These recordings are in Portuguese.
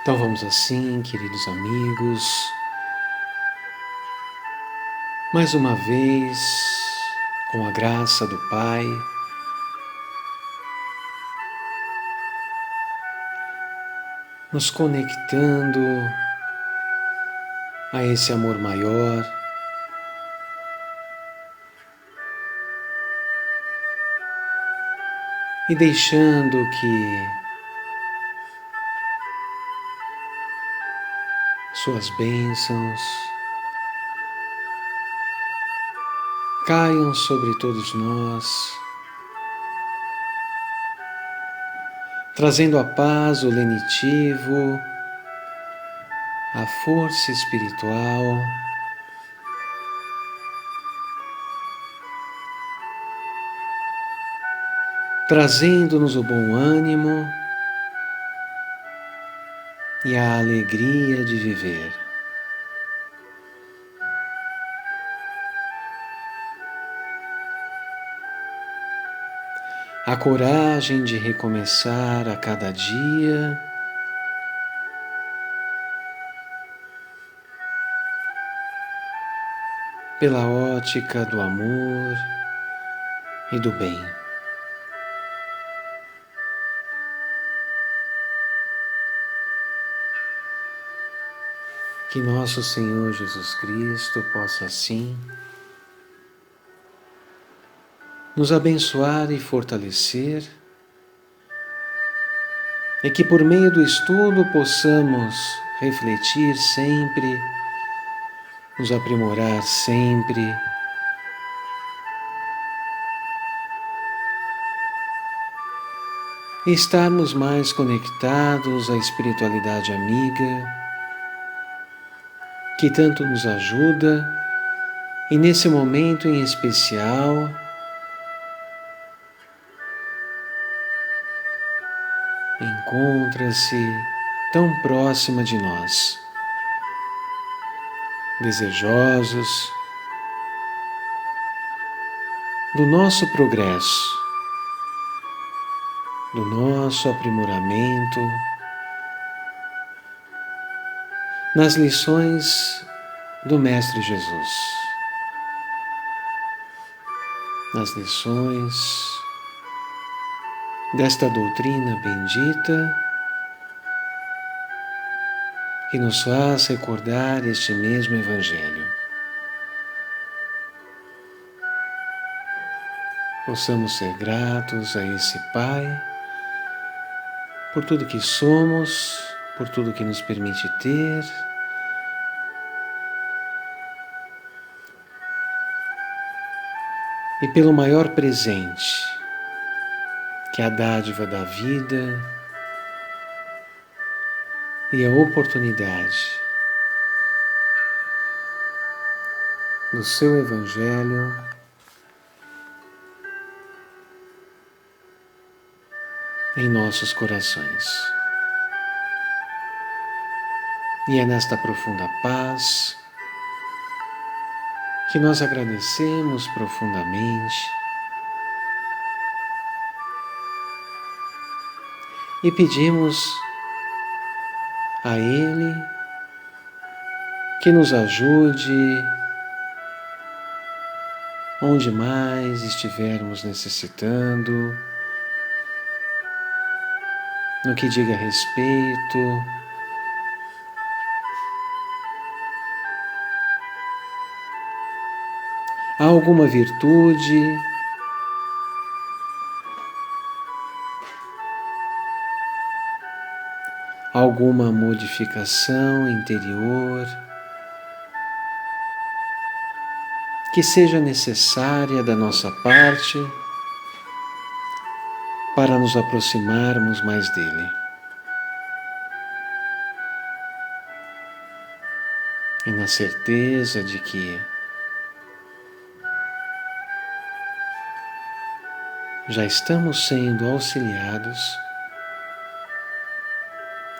Então vamos assim, queridos amigos, mais uma vez, com a graça do Pai, nos conectando a esse amor maior, e deixando que suas bênçãos caiam sobre todos nós, trazendo a paz, o lenitivo, a força espiritual, trazendo-nos o bom ânimo e a alegria de viver. A coragem de recomeçar a cada dia, pela ótica do amor e do bem. Que nosso Senhor Jesus Cristo possa assim nos abençoar e fortalecer, e que por meio do estudo possamos refletir sempre, nos aprimorar sempre, e estarmos mais conectados à espiritualidade amiga, que tanto nos ajuda, e nesse momento em especial, encontra-se tão próxima de nós, desejosos do nosso progresso, do nosso aprimoramento, nas lições do Mestre Jesus, nas lições desta doutrina bendita que nos faz recordar este mesmo Evangelho. Possamos ser gratos a esse Pai por tudo que somos, por tudo que nos permite ter, e pelo maior presente, que é a dádiva da vida e a oportunidade do seu Evangelho em nossos corações. E é nesta profunda paz que nós agradecemos profundamente e pedimos a Ele que nos ajude onde mais estivermos necessitando, no que diga respeito a alguma virtude, alguma modificação interior que seja necessária da nossa parte para nos aproximarmos mais dele. E na certeza de que já estamos sendo auxiliados,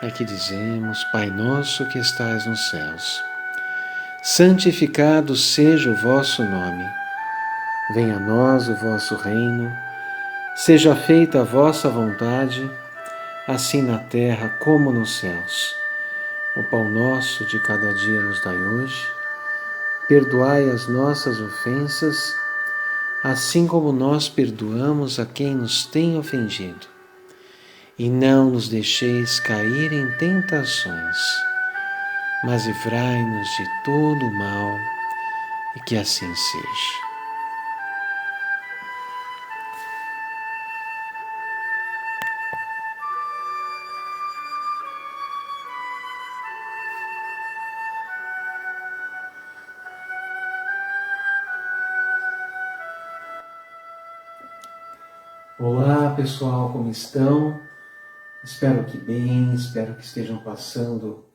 é que dizemos: Pai nosso que estais nos céus, santificado seja o vosso nome, venha a nós o vosso reino, seja feita a vossa vontade, assim na terra como nos céus. O pão nosso de cada dia nos dai hoje. Perdoai as nossas ofensas, assim como nós perdoamos a quem nos tem ofendido. E não nos deixeis cair em tentações, mas livrai-nos de todo o mal, e que assim seja. Olá pessoal, como estão? Espero que bem, espero que estejam passando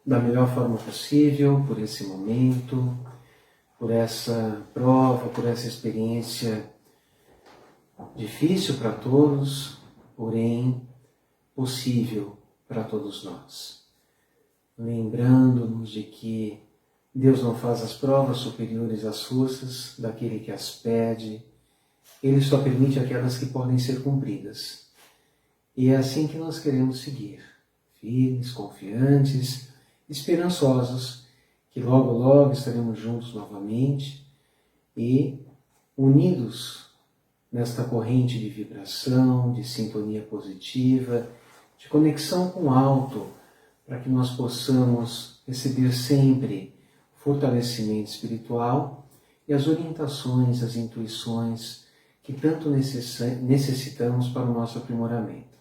da melhor forma possível por esse momento, por essa prova, por essa experiência difícil para todos, porém possível para todos nós. Lembrando-nos de que Deus não faz as provas superiores às forças daquele que as pede, Ele só permite aquelas que podem ser cumpridas. E é assim que nós queremos seguir, firmes, confiantes, esperançosos, que logo, logo estaremos juntos novamente e unidos nesta corrente de vibração, de sintonia positiva, de conexão com o alto, para que nós possamos receber sempre fortalecimento espiritual e as orientações, as intuições que tanto necessitamos para o nosso aprimoramento.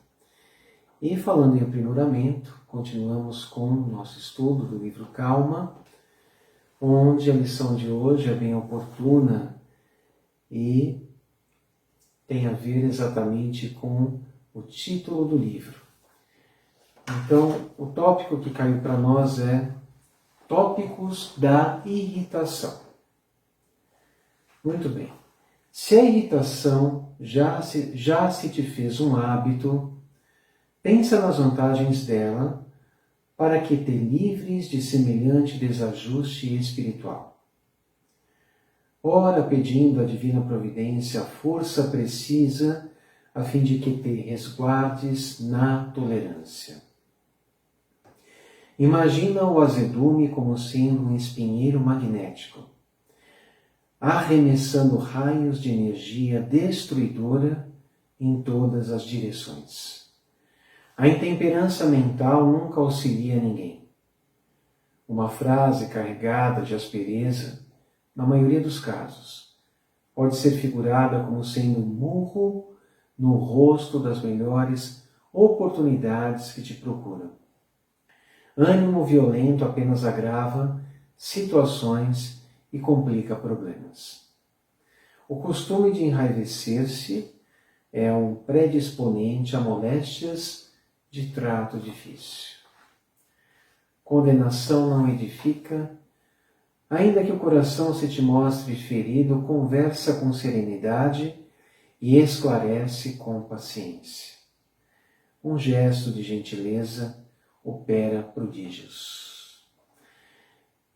E falando em aprimoramento, continuamos com o nosso estudo do livro Calma, onde a lição de hoje é bem oportuna e tem a ver exatamente com o título do livro. Então, o tópico que caiu para nós é Tópicos da Irritação. Muito bem. Se a irritação já se te fez um hábito, pensa nas vantagens dela para que te livres de semelhante desajuste espiritual. Ora, pedindo à Divina Providência a força precisa a fim de que te resguardes na tolerância. Imagina o azedume como sendo um espinheiro magnético, arremessando raios de energia destruidora em todas as direções. A intemperança mental nunca auxilia ninguém. Uma frase carregada de aspereza, na maioria dos casos, pode ser figurada como sendo um murro no rosto das melhores oportunidades que te procuram. Ânimo violento apenas agrava situações e complica problemas. O costume de enraivecer-se é um predisponente a moléstias de trato difícil. Condenação não edifica, ainda que o coração se te mostre ferido, conversa com serenidade e esclarece com paciência. Um gesto de gentileza opera prodígios.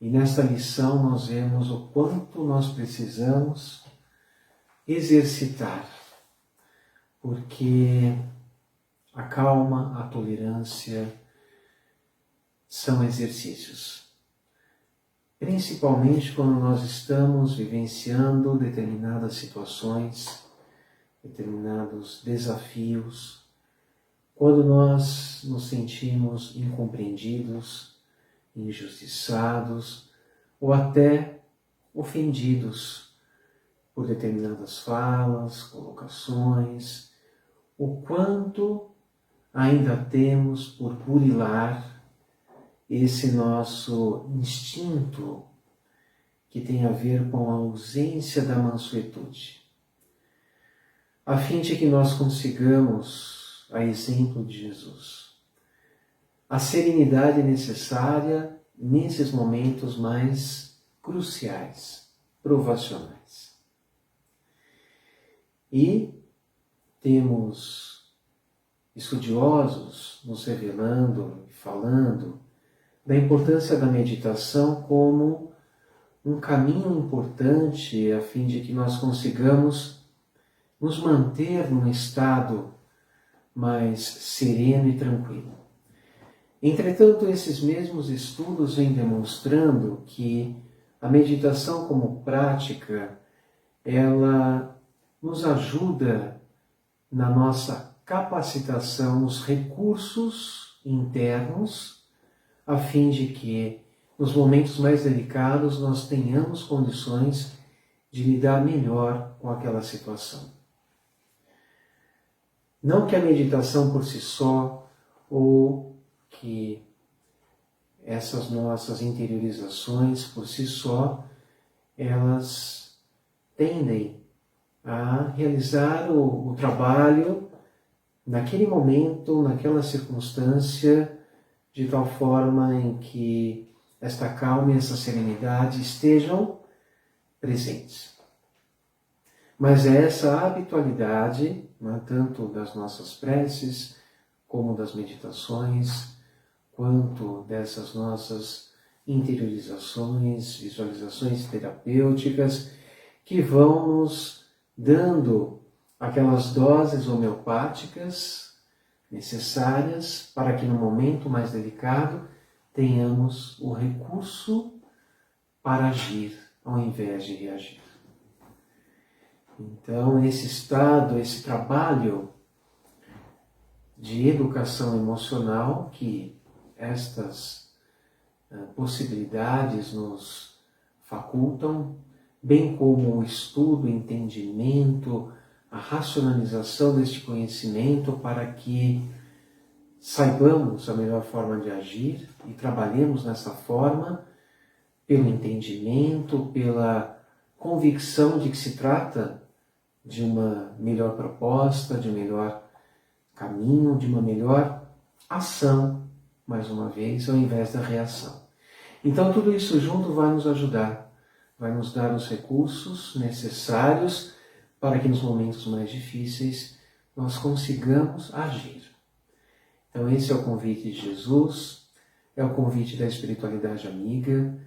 E nesta lição nós vemos o quanto nós precisamos exercitar, porque a calma, a tolerância são exercícios. Principalmente quando nós estamos vivenciando determinadas situações, determinados desafios, quando nós nos sentimos incompreendidos, injustiçados ou até ofendidos por determinadas falas, colocações, o quanto ainda temos por burilar esse nosso instinto que tem a ver com a ausência da mansuetude, a fim de que nós consigamos, a exemplo de Jesus, a serenidade necessária nesses momentos mais cruciais, provacionais. E temos estudiosos nos revelando e falando da importância da meditação como um caminho importante a fim de que nós consigamos nos manter num estado mais sereno e tranquilo. Entretanto, esses mesmos estudos vêm demonstrando que a meditação como prática, ela nos ajuda na nossa capacitação, nos recursos internos, a fim de que, nos momentos mais delicados, nós tenhamos condições de lidar melhor com aquela situação. Não que a meditação por si só, ou que essas nossas interiorizações por si só, elas tendem a realizar o trabalho naquele momento, naquela circunstância, de tal forma em que esta calma e essa serenidade estejam presentes. Mas é essa habitualidade, tanto das nossas preces, como das meditações, quanto dessas nossas interiorizações, visualizações terapêuticas, que vão nos dando aquelas doses homeopáticas necessárias para que no momento mais delicado tenhamos o recurso para agir ao invés de reagir. Então, esse estado, esse trabalho de educação emocional que estas possibilidades nos facultam, bem como o estudo, o entendimento, a racionalização deste conhecimento para que saibamos a melhor forma de agir e trabalhemos nessa forma pelo entendimento, pela convicção de que se trata de uma melhor proposta, de um melhor caminho, de uma melhor ação, mais uma vez, ao invés da reação. Então, tudo isso junto vai nos ajudar, vai nos dar os recursos necessários para que nos momentos mais difíceis nós consigamos agir. Então, esse é o convite de Jesus, é o convite da espiritualidade amiga.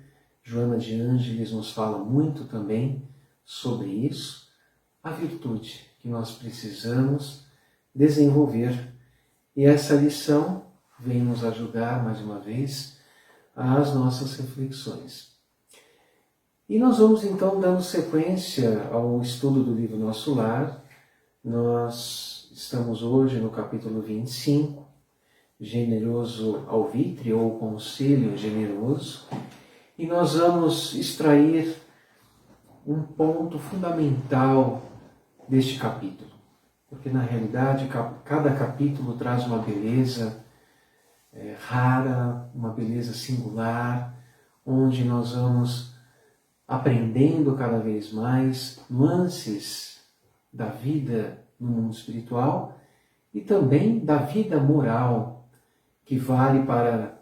Joana de Ângeles nos fala muito também sobre isso, a virtude que nós precisamos desenvolver. E essa lição vem nos ajudar, mais uma vez, às nossas reflexões. E nós vamos então dando sequência ao estudo do livro Nosso Lar. Nós estamos hoje no capítulo 25, Generoso Alvitre, ou Conselho Generoso, e nós vamos extrair um ponto fundamental deste capítulo, porque na realidade cada capítulo traz uma beleza rara, uma beleza singular, onde nós vamos aprendendo cada vez mais nuances da vida no mundo espiritual e também da vida moral, que vale para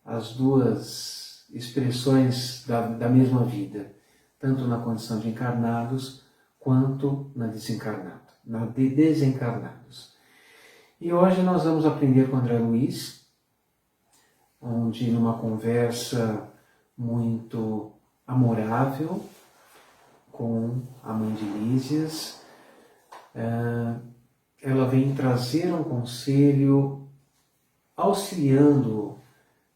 as duas expressões da mesma vida, tanto na condição de encarnados quanto na de desencarnados. E hoje nós vamos aprender com André Luiz, onde numa conversa muito amorável com a mãe de Lísias, ela vem trazer um conselho auxiliando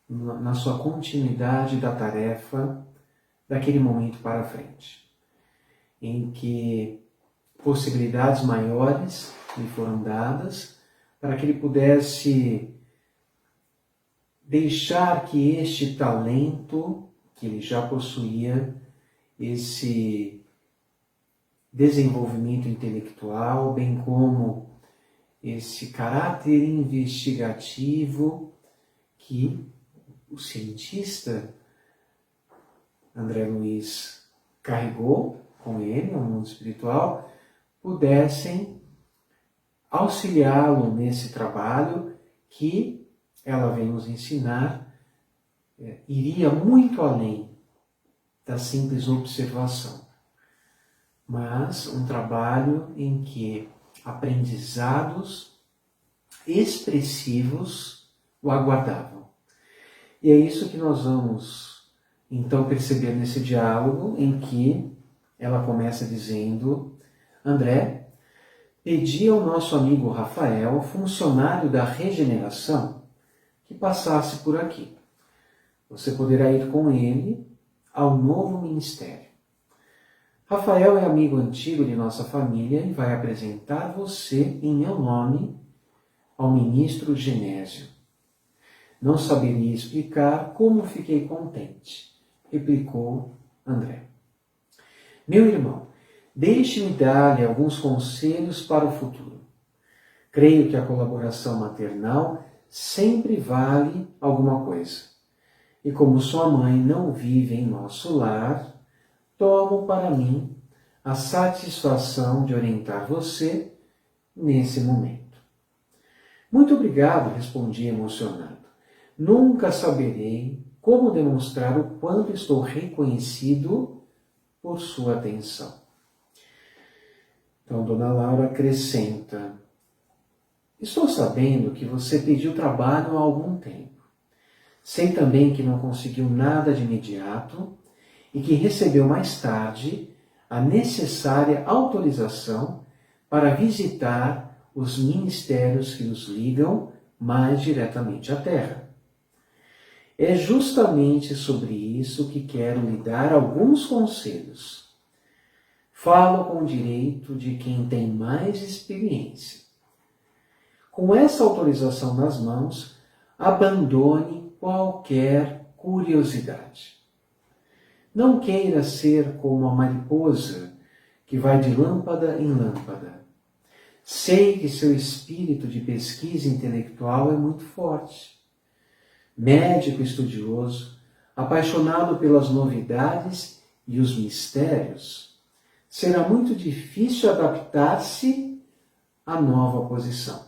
na sua continuidade da tarefa daquele momento para frente, em que possibilidades maiores lhe foram dadas para que ele pudesse deixar que este talento que ele já possuía, esse desenvolvimento intelectual, bem como esse caráter investigativo que o cientista André Luiz carregou com ele no mundo espiritual, pudessem auxiliá-lo nesse trabalho que ela vem nos ensinar, iria muito além da simples observação, mas um trabalho em que aprendizados expressivos o aguardavam. E é isso que nós vamos então perceber nesse diálogo, em que ela começa dizendo: André, pedi ao nosso amigo Rafael, funcionário da regeneração, que passasse por aqui. Você poderá ir com ele ao novo ministério. Rafael é amigo antigo de nossa família e vai apresentar você em meu nome ao ministro Genésio. Não saberia explicar como fiquei contente, replicou André. Meu irmão, deixe-me dar-lhe alguns conselhos para o futuro. Creio que a colaboração maternal sempre vale alguma coisa. E como sua mãe não vive em nosso lar, tomo para mim a satisfação de orientar você nesse momento. Muito obrigado, respondi emocionado. Nunca saberei como demonstrar o quanto estou reconhecido por sua atenção. Então, Dona Laura acrescenta: estou sabendo que você pediu trabalho há algum tempo. Sei também que não conseguiu nada de imediato e que recebeu mais tarde a necessária autorização para visitar os ministérios que nos ligam mais diretamente à Terra. É justamente sobre isso que quero lhe dar alguns conselhos. Falo com o direito de quem tem mais experiência. Com essa autorização nas mãos, abandone qualquer curiosidade. Não queira ser como a mariposa que vai de lâmpada em lâmpada. Sei que seu espírito de pesquisa intelectual é muito forte. Médico estudioso, apaixonado pelas novidades e os mistérios, será muito difícil adaptar-se à nova posição.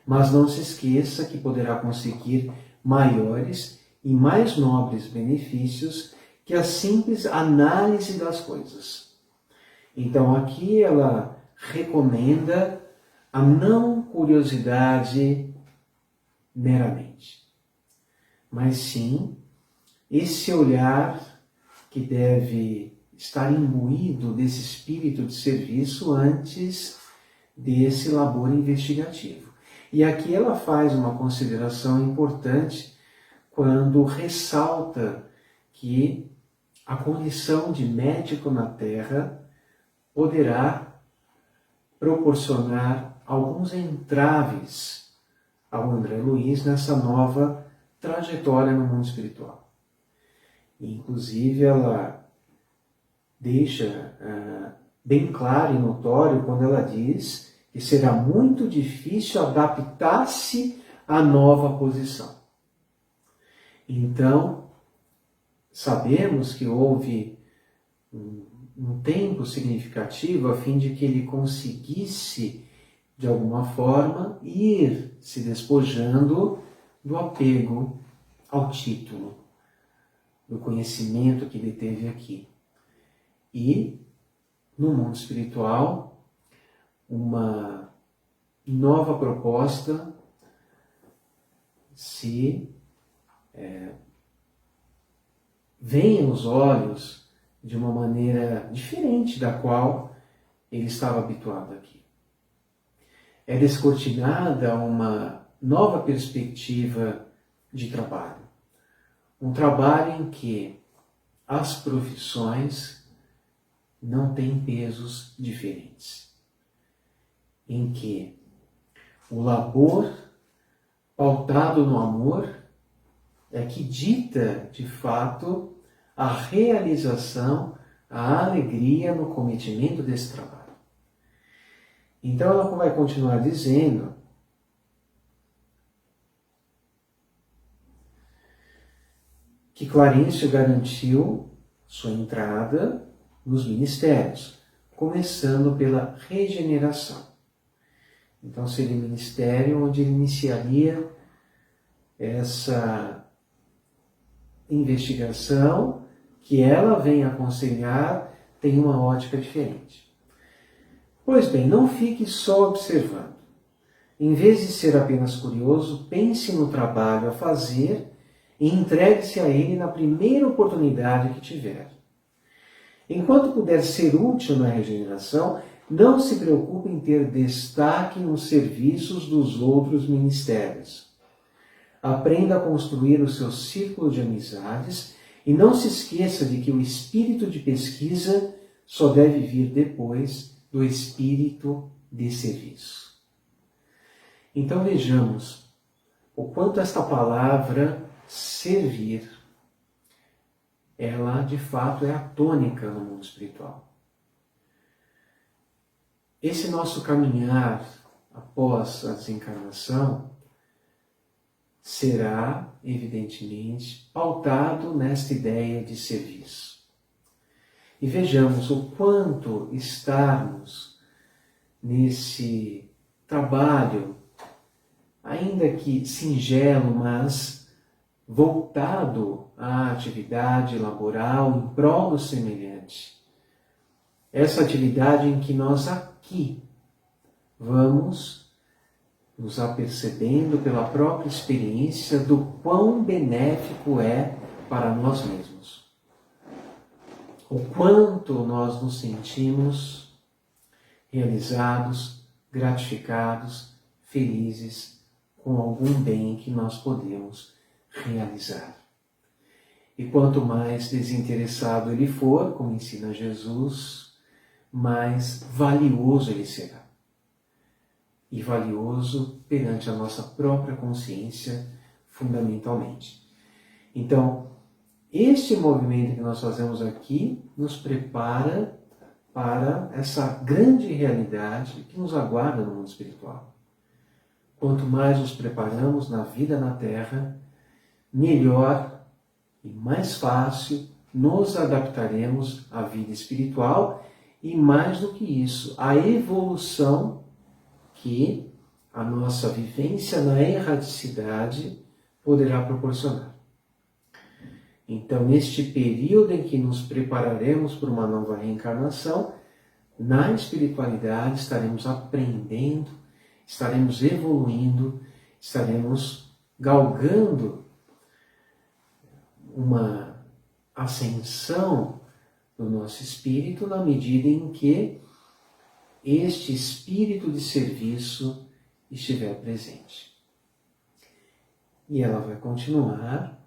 Mas não se esqueça que poderá conseguir maiores e mais nobres benefícios que a simples análise das coisas. Então aqui ela recomenda a não curiosidade meramente, mas sim esse olhar que deve estar imbuído desse espírito de serviço antes desse labor investigativo. E aqui ela faz uma consideração importante quando ressalta que a condição de médico na Terra poderá proporcionar alguns entraves ao André Luiz nessa nova trajetória no mundo espiritual. E, inclusive, ela deixa bem claro e notório quando ela diz que será muito difícil adaptar-se à nova posição. Então, sabemos que houve um tempo significativo a fim de que ele conseguisse, de alguma forma, ir se despojando do apego ao título, do conhecimento que ele teve aqui. E, no mundo espiritual, uma nova proposta se vem aos olhos de uma maneira diferente da qual ele estava habituado aqui. É descortinada uma nova perspectiva de trabalho. Um trabalho em que as profissões não têm pesos diferentes. Em que o labor pautado no amor é que dita, de fato, a realização, a alegria no cometimento desse trabalho. Então ela vai continuar dizendo que Clarencio garantiu sua entrada nos ministérios, começando pela regeneração. Então seria o ministério onde ele iniciaria essa investigação que ela vem aconselhar, tem uma ótica diferente. Pois bem, não fique só observando. Em vez de ser apenas curioso, pense no trabalho a fazer e entregue-se a ele na primeira oportunidade que tiver. Enquanto puder ser útil na regeneração, não se preocupe em ter destaque nos serviços dos outros ministérios. Aprenda a construir o seu círculo de amizades e não se esqueça de que o espírito de pesquisa só deve vir depois do espírito de serviço. Então vejamos o quanto esta palavra servir, ela de fato é a tônica no mundo espiritual. Esse nosso caminhar após a desencarnação será, evidentemente, pautado nesta ideia de serviço. E vejamos o quanto estarmos nesse trabalho, ainda que singelo, mas voltado à atividade laboral em prol do semelhante. Essa atividade em que nós aqui vamos nos apercebendo pela própria experiência do quão benéfico é para nós mesmos. O quanto nós nos sentimos realizados, gratificados, felizes com algum bem que nós podemos realizar. E quanto mais desinteressado ele for, como ensina Jesus, mais valioso ele será. E valioso perante a nossa própria consciência, fundamentalmente. Então, este movimento que nós fazemos aqui nos prepara para essa grande realidade que nos aguarda no mundo espiritual. Quanto mais nos preparamos na vida na Terra, melhor e mais fácil nos adaptaremos à vida espiritual e, mais do que isso, à evolução que a nossa vivência na erradicidade poderá proporcionar. Então, neste período em que nos prepararemos para uma nova reencarnação, na espiritualidade estaremos aprendendo, estaremos evoluindo, estaremos galgando uma ascensão do nosso espírito na medida em que este espírito de serviço estiver presente. E ela vai continuar.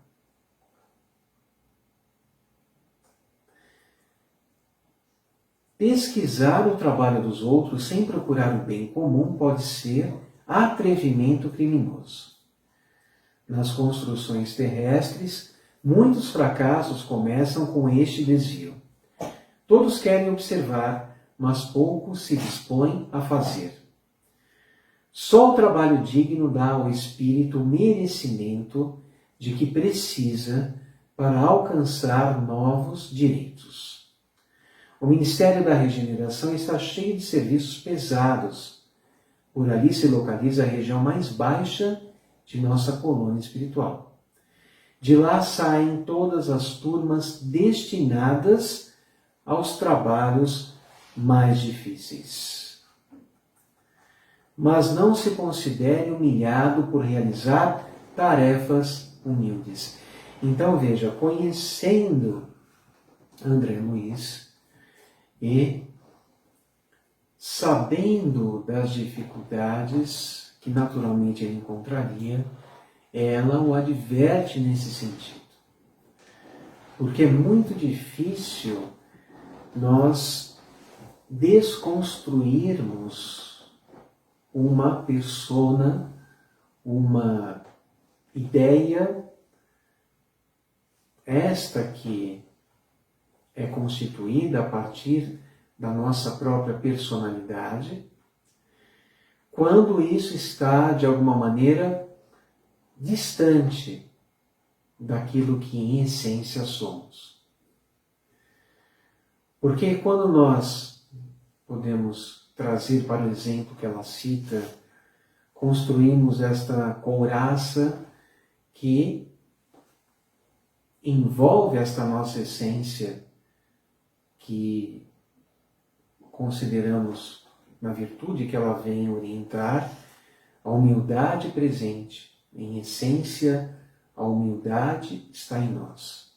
Pesquisar o trabalho dos outros sem procurar o bem comum pode ser atrevimento criminoso. Nas construções terrestres, muitos fracassos começam com este desvio. Todos querem observar, mas poucos se dispõem a fazer. Só o trabalho digno dá ao espírito o merecimento de que precisa para alcançar novos direitos. O Ministério da Regeneração está cheio de serviços pesados. Por ali se localiza a região mais baixa de nossa colônia espiritual. De lá saem todas as turmas destinadas aos trabalhos mais difíceis. Mas não se considere humilhado por realizar tarefas humildes. Então veja, conhecendo André Luiz e sabendo das dificuldades que naturalmente ele encontraria, ela o adverte nesse sentido. Porque é muito difícil nós desconstruirmos uma persona, uma ideia, esta que é constituída a partir da nossa própria personalidade, quando isso está, de alguma maneira, distante daquilo que em essência somos. Porque quando nós podemos trazer para o exemplo que ela cita, construímos esta couraça que envolve esta nossa essência, que consideramos na virtude que ela vem orientar, a humildade presente. Em essência, a humildade está em nós.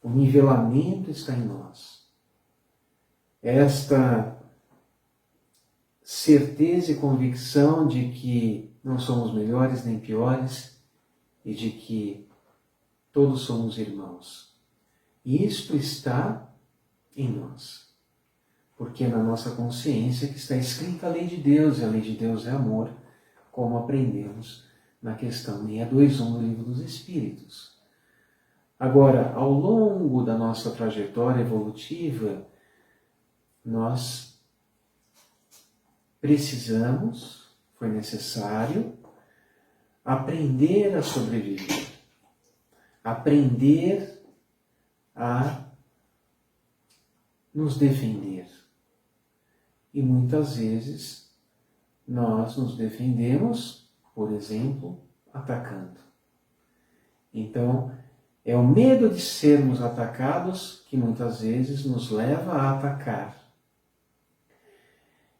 O nivelamento está em nós. Esta certeza e convicção de que não somos melhores nem piores e de que todos somos irmãos. E isto está em nós, porque é na nossa consciência que está escrita a lei de Deus, e a lei de Deus é amor, como aprendemos na questão 621 do Livro dos Espíritos. Agora, ao longo da nossa trajetória evolutiva, nós precisamos, foi necessário, aprender a sobreviver, aprender a nos defender. E muitas vezes nós nos defendemos, por exemplo, atacando. Então, é o medo de sermos atacados que muitas vezes nos leva a atacar.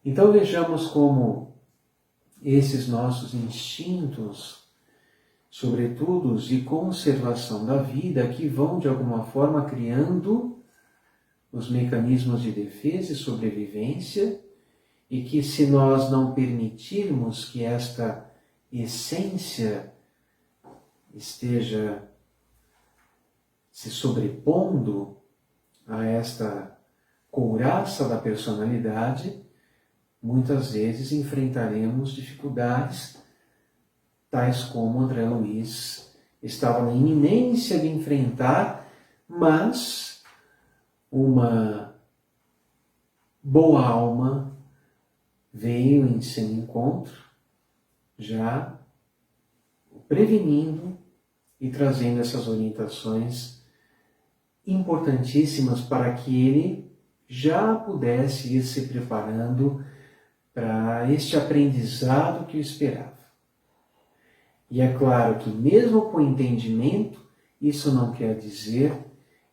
Então vejamos como esses nossos instintos, sobretudo de conservação da vida, que vão de alguma forma criando os mecanismos de defesa e sobrevivência, e que se nós não permitirmos que esta essência esteja se sobrepondo a esta couraça da personalidade, muitas vezes enfrentaremos dificuldades, tais como André Luiz estava na iminência de enfrentar, mas uma boa alma veio em seu encontro, já o prevenindo e trazendo essas orientações importantíssimas para que ele já pudesse ir se preparando para este aprendizado que o esperava. E é claro que mesmo com entendimento, isso não quer dizer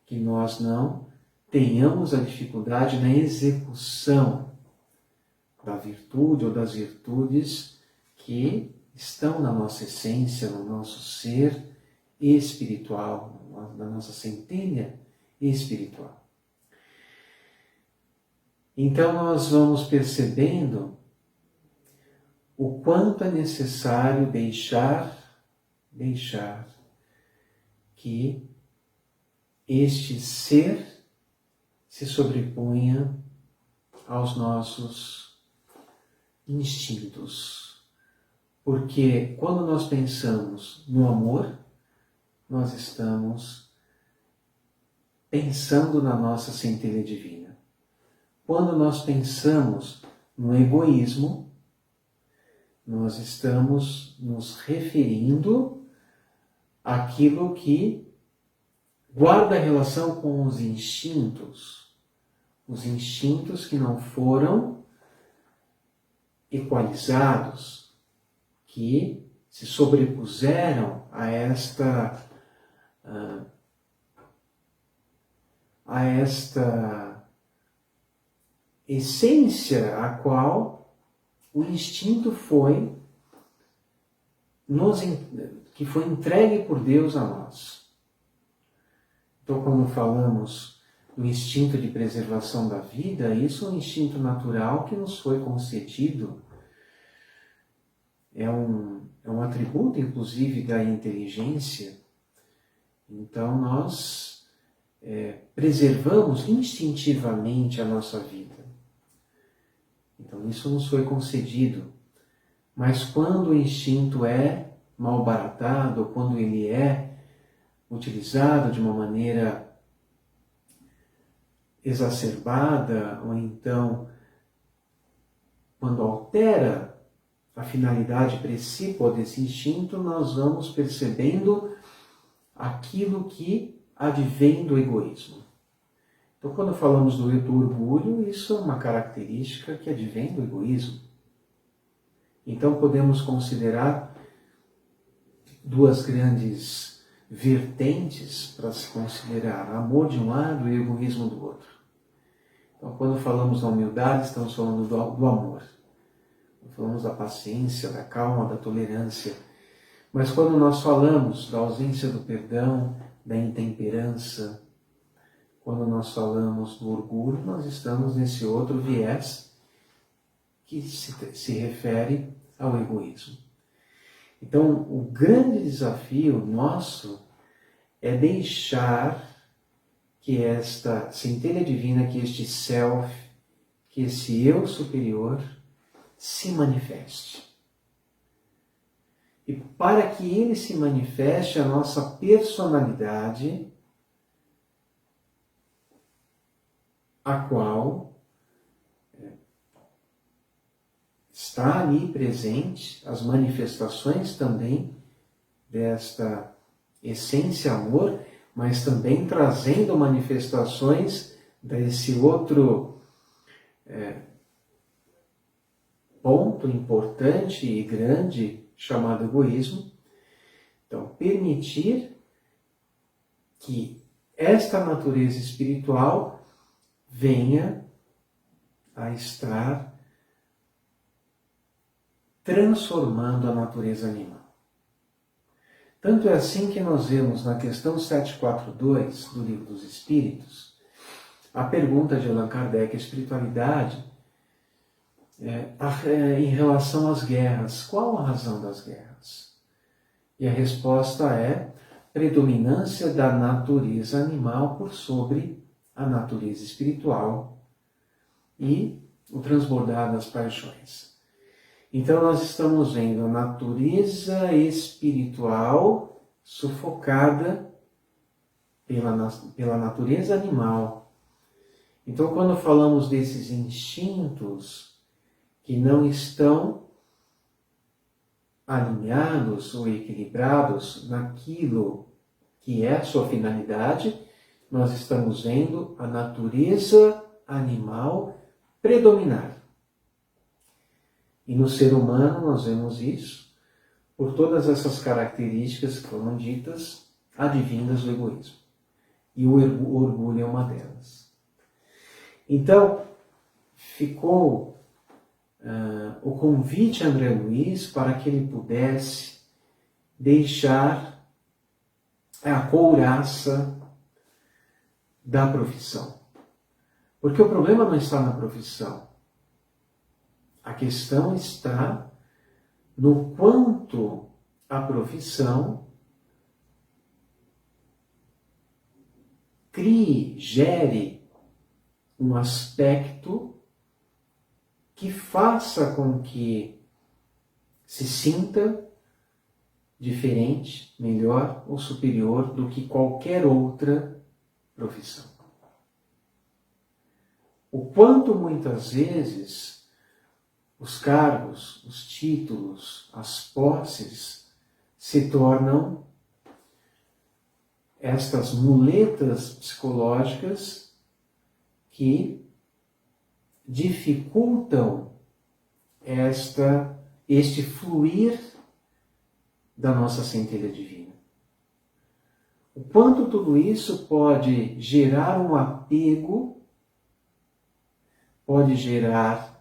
que nós não tenhamos a dificuldade na execução da virtude ou das virtudes que estão na nossa essência, no nosso ser espiritual, na nossa centelha espiritual. Então nós vamos percebendo o quanto é necessário deixar que este ser se sobreponha aos nossos instintos. Porque quando nós pensamos no amor, nós estamos pensando na nossa centelha divina. Quando nós pensamos no egoísmo, nós estamos nos referindo àquilo que guarda relação com os instintos que não foram equalizados, que se sobrepuseram a esta essência a qual o instinto que foi entregue por Deus a nós. Então, quando falamos do instinto de preservação da vida, isso é um instinto natural que nos foi concedido. É um atributo, inclusive, da inteligência. Então, nós preservamos instintivamente a nossa vida. Então, isso nos foi concedido. Mas quando o instinto é malbaratado, quando ele é utilizado de uma maneira exacerbada, ou então quando altera a finalidade principal desse instinto, nós vamos percebendo aquilo que advém do egoísmo. Então, quando falamos do orgulho, isso é uma característica que advém do egoísmo. Então, podemos considerar duas grandes vertentes para se considerar: amor de um lado e egoísmo do outro. Então, quando falamos da humildade, estamos falando do amor. Falamos da paciência, da calma, da tolerância. Mas quando nós falamos da ausência do perdão, da intemperança, quando nós falamos do orgulho, nós estamos nesse outro viés que se refere ao egoísmo. Então, o grande desafio nosso é deixar que esta centelha divina, que este self, que esse eu superior se manifeste. E para que ele se manifeste, a nossa personalidade, a qual está ali presente, as manifestações também desta essência amor, mas também trazendo manifestações desse outro ponto importante e grande chamado egoísmo. Então, permitir que esta natureza espiritual venha a estar transformando a natureza animal. Tanto é assim que nós vemos na questão 742 do Livro dos Espíritos, a pergunta de Allan Kardec, a espiritualidade, em relação às guerras. Qual a razão das guerras? E a resposta é predominância da natureza animal por sobre a natureza espiritual e o transbordar das paixões. Então nós estamos vendo a natureza espiritual sufocada pela natureza animal. Então quando falamos desses instintos que não estão alinhados ou equilibrados naquilo que é a sua finalidade, nós estamos vendo a natureza animal predominar. E no ser humano nós vemos isso por todas essas características que foram ditas, advindas do egoísmo. E o orgulho é uma delas. Então, ficou o convite a André Luiz para que ele pudesse deixar a couraça da profissão. Porque o problema não está na profissão. A questão está no quanto a profissão gere um aspecto que faça com que se sinta diferente, melhor ou superior do que qualquer outra profissão. O quanto muitas vezes os cargos, os títulos, as posses se tornam estas muletas psicológicas que dificultam este fluir da nossa centelha divina. O quanto tudo isso pode gerar um apego, pode gerar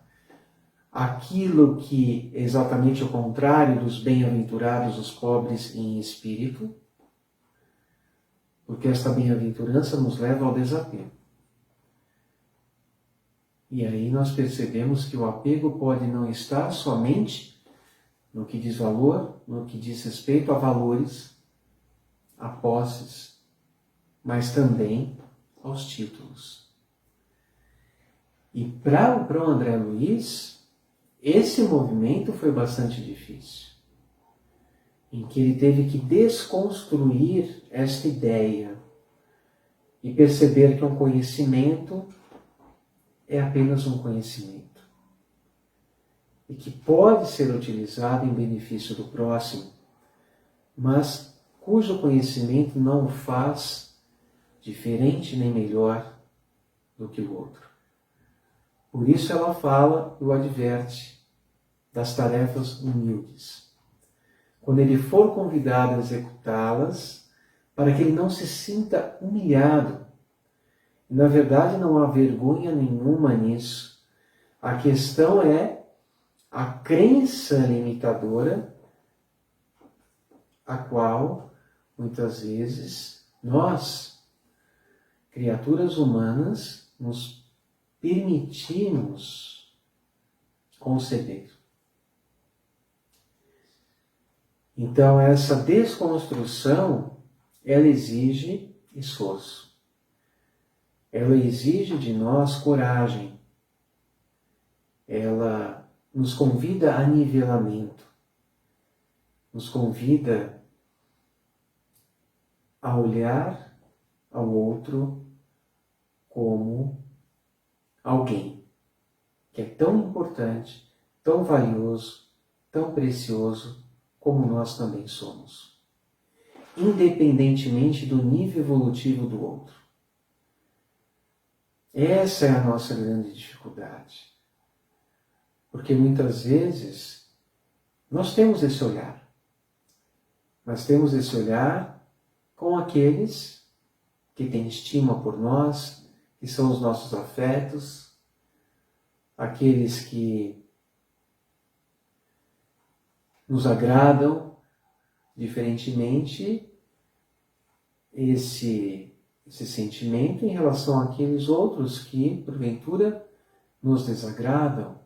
aquilo que é exatamente o contrário dos bem-aventurados, os pobres em espírito, porque esta bem-aventurança nos leva ao desapego. E aí nós percebemos que o apego pode não estar somente no que diz valor, no que diz respeito a valores, a posses, mas também aos títulos. E para o André Luiz, esse movimento foi bastante difícil, em que ele teve que desconstruir esta ideia e perceber que um conhecimento é apenas um conhecimento e que pode ser utilizado em benefício do próximo, mas cujo conhecimento não o faz diferente nem melhor do que o outro. Por isso ela fala e o adverte das tarefas humildes. Quando ele for convidado a executá-las, para que ele não se sinta humilhado. Na verdade, não há vergonha nenhuma nisso. A questão é a crença limitadora, a qual, muitas vezes, nós, criaturas humanas, nos permitimos conceber. Então, essa desconstrução, ela exige esforço. Ela exige de nós coragem. Ela nos convida a nivelamento. Nos convida a olhar ao outro como alguém que é tão importante, tão valioso, tão precioso como nós também somos, independentemente do nível evolutivo do outro. Essa é a nossa grande dificuldade, porque muitas vezes nós temos esse olhar, mas temos esse olhar com aqueles que têm estima por nós, que são os nossos afetos, aqueles que nos agradam, diferentemente esse sentimento em relação àqueles outros que, porventura, nos desagradam,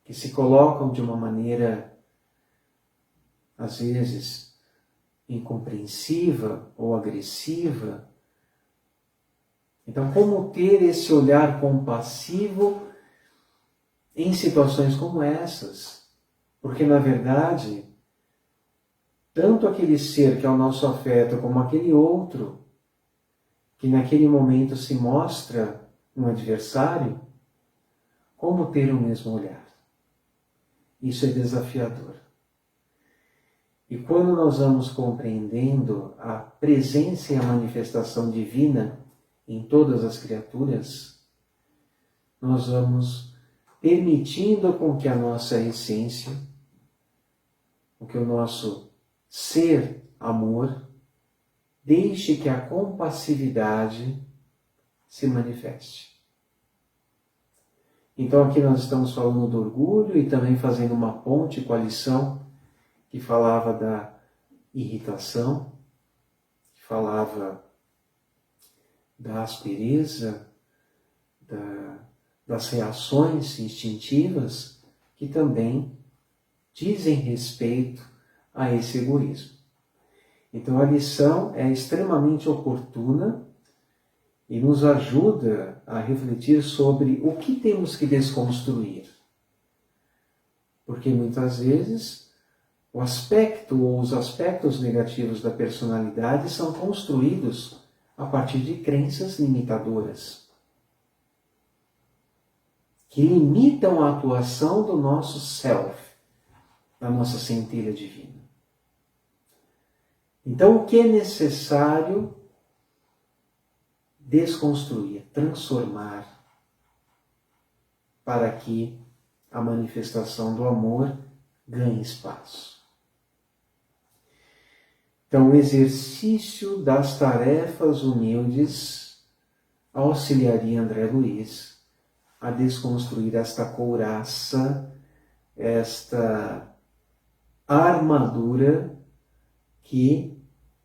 que se colocam de uma maneira, às vezes, incompreensiva ou agressiva. Então, como ter esse olhar compassivo em situações como essas? Porque, na verdade, tanto aquele ser que é o nosso afeto, como aquele outro, que naquele momento se mostra um adversário, como ter o mesmo olhar? Isso é desafiador. E quando nós vamos compreendendo a presença e a manifestação divina em todas as criaturas, nós vamos permitindo com que a nossa essência, com que o nosso ser amor, deixe que a compassividade se manifeste. Então aqui nós estamos falando do orgulho e também fazendo uma ponte com a lição que falava da irritação, que falava da aspereza, das reações instintivas que também dizem respeito a esse egoísmo. Então a lição é extremamente oportuna e nos ajuda a refletir sobre o que temos que desconstruir. Porque muitas vezes o aspecto ou os aspectos negativos da personalidade são construídos a partir de crenças limitadoras, que limitam a atuação do nosso self, da nossa centelha divina. Então, o que é necessário desconstruir, transformar, para que a manifestação do amor ganhe espaço? Então, o exercício das tarefas humildes auxiliaria André Luiz a desconstruir esta couraça, esta armadura que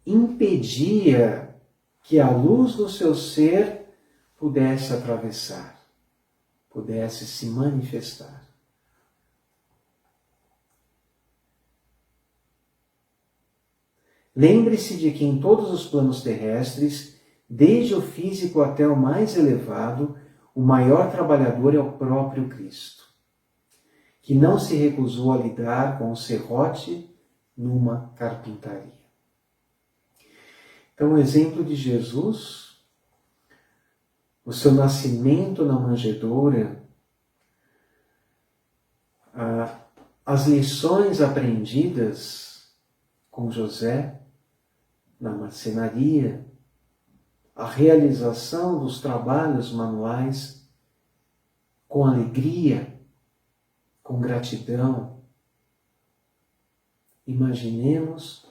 impedia que a luz do seu ser pudesse atravessar, pudesse se manifestar. Lembre-se de que em todos os planos terrestres, desde o físico até o mais elevado, o maior trabalhador é o próprio Cristo, que não se recusou a lidar com o serrote numa carpintaria. Então, o exemplo de Jesus, o seu nascimento na manjedoura, as lições aprendidas com José na marcenaria, a realização dos trabalhos manuais com alegria, com gratidão. Imaginemos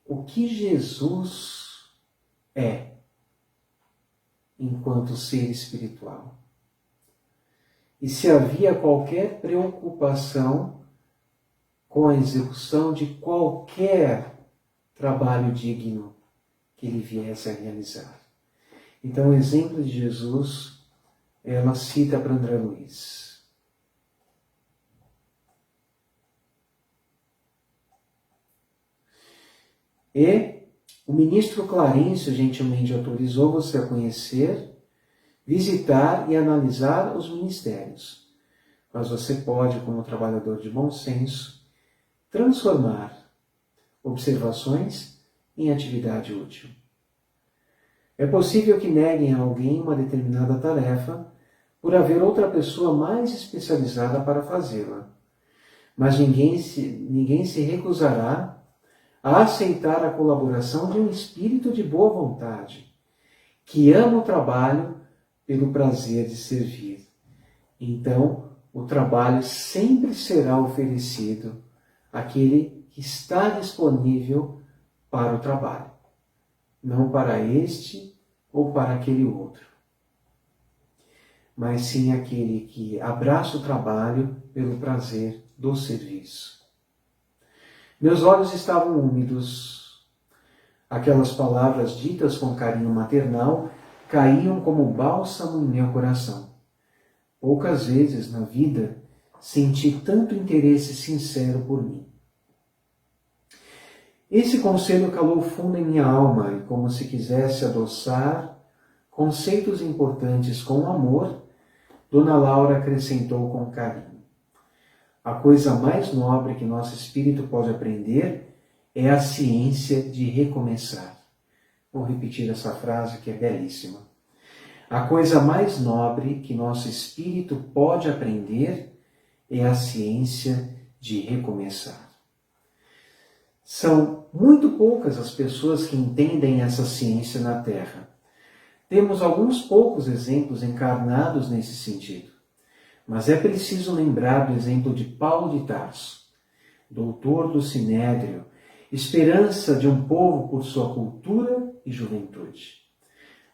o que Jesus é enquanto ser espiritual. E se havia qualquer preocupação com a execução de qualquer trabalho digno que ele viesse a realizar. Então, o exemplo de Jesus, ela cita para André Luiz. E o ministro Clarencio gentilmente autorizou você a conhecer, visitar e analisar os ministérios. Mas você pode, como trabalhador de bom senso, transformar observações em atividade útil. É possível que neguem a alguém uma determinada tarefa por haver outra pessoa mais especializada para fazê-la. Mas ninguém se recusará a aceitar a colaboração de um espírito de boa vontade, que ama o trabalho pelo prazer de servir. Então, o trabalho sempre será oferecido àquele que está disponível para o trabalho, não para este ou para aquele outro, mas sim aquele que abraça o trabalho pelo prazer do serviço. Meus olhos estavam úmidos. Aquelas palavras ditas com carinho maternal caíam como bálsamo em meu coração. Poucas vezes na vida senti tanto interesse sincero por mim. Esse conselho calou fundo em minha alma e, como se quisesse adoçar conceitos importantes com amor, Dona Laura acrescentou com carinho: a coisa mais nobre que nosso espírito pode aprender é a ciência de recomeçar. Vou repetir essa frase que é belíssima. A coisa mais nobre que nosso espírito pode aprender é a ciência de recomeçar. São muito poucas as pessoas que entendem essa ciência na Terra. Temos alguns poucos exemplos encarnados nesse sentido. Mas é preciso lembrar do exemplo de Paulo de Tarso, doutor do Sinédrio, esperança de um povo por sua cultura e juventude,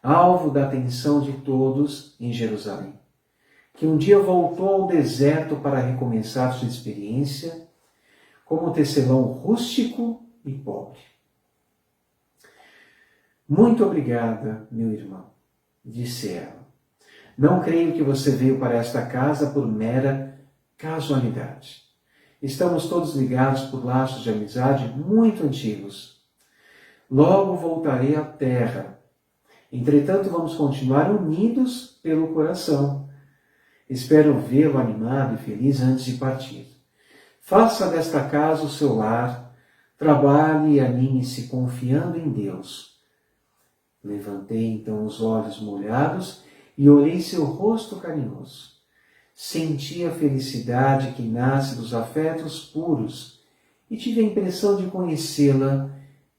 alvo da atenção de todos em Jerusalém, que um dia voltou ao deserto para recomeçar sua experiência como tecelão rústico e pobre. Muito obrigada, meu irmão, disse ela. Não creio que você veio para esta casa por mera casualidade. Estamos todos ligados por laços de amizade muito antigos. Logo voltarei à terra. Entretanto, vamos continuar unidos pelo coração. Espero vê-lo animado e feliz antes de partir. Faça desta casa o seu lar, trabalhe e anime-se confiando em Deus. Levantei então os olhos molhados e olhei seu rosto carinhoso. Senti a felicidade que nasce dos afetos puros e tive a impressão de conhecê-la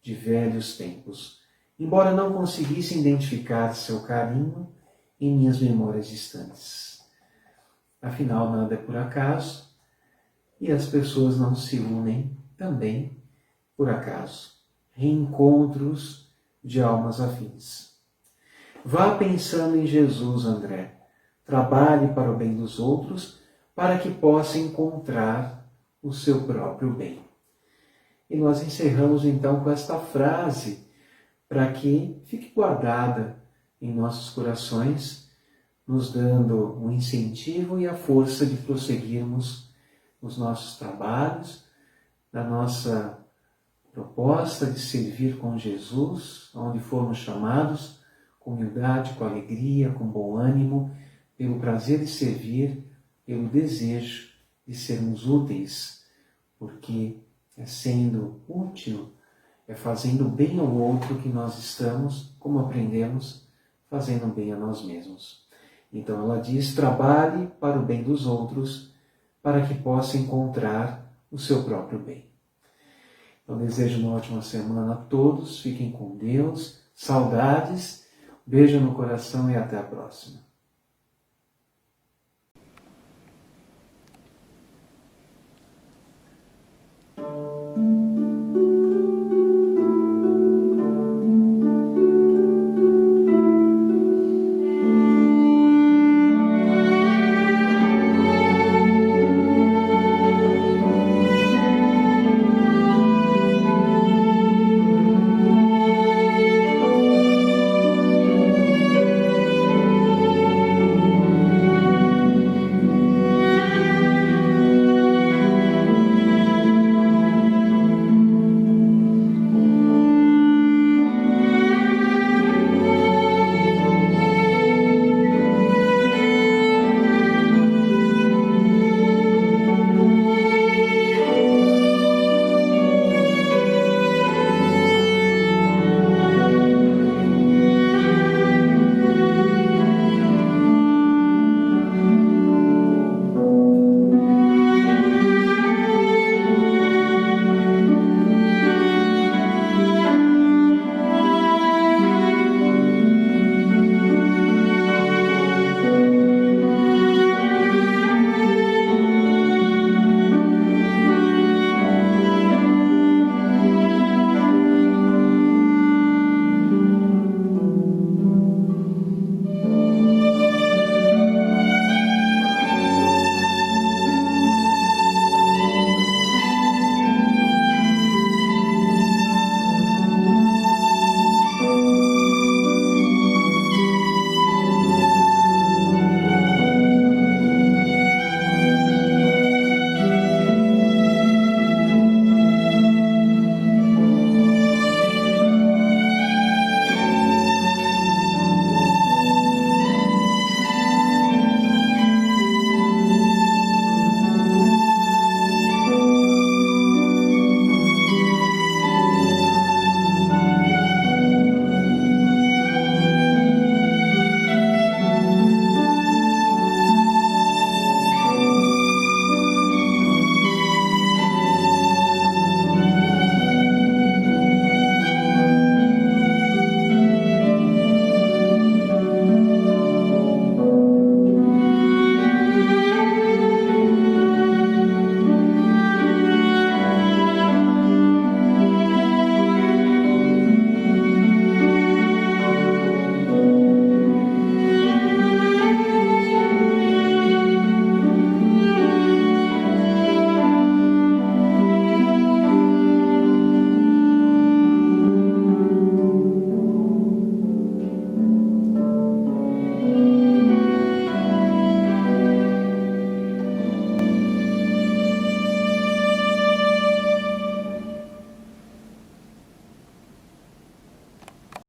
de velhos tempos, embora não conseguisse identificar seu carinho em minhas memórias distantes. Afinal, nada é por acaso e as pessoas não se unem também por acaso. Reencontros de almas afins. Vá pensando em Jesus, André. Trabalhe para o bem dos outros, para que possa encontrar o seu próprio bem. E nós encerramos então com esta frase, para que fique guardada em nossos corações, nos dando um incentivo e a força de prosseguirmos os nossos trabalhos, na nossa proposta de servir com Jesus, onde formos chamados, com humildade, com alegria, com bom ânimo, pelo prazer de servir, pelo desejo de sermos úteis, porque é sendo útil, é fazendo bem ao outro que nós estamos, como aprendemos, fazendo bem a nós mesmos. Então ela diz, trabalhe para o bem dos outros, para que possa encontrar o seu próprio bem. Então desejo uma ótima semana a todos, fiquem com Deus, saudades, beijo no coração e até a próxima.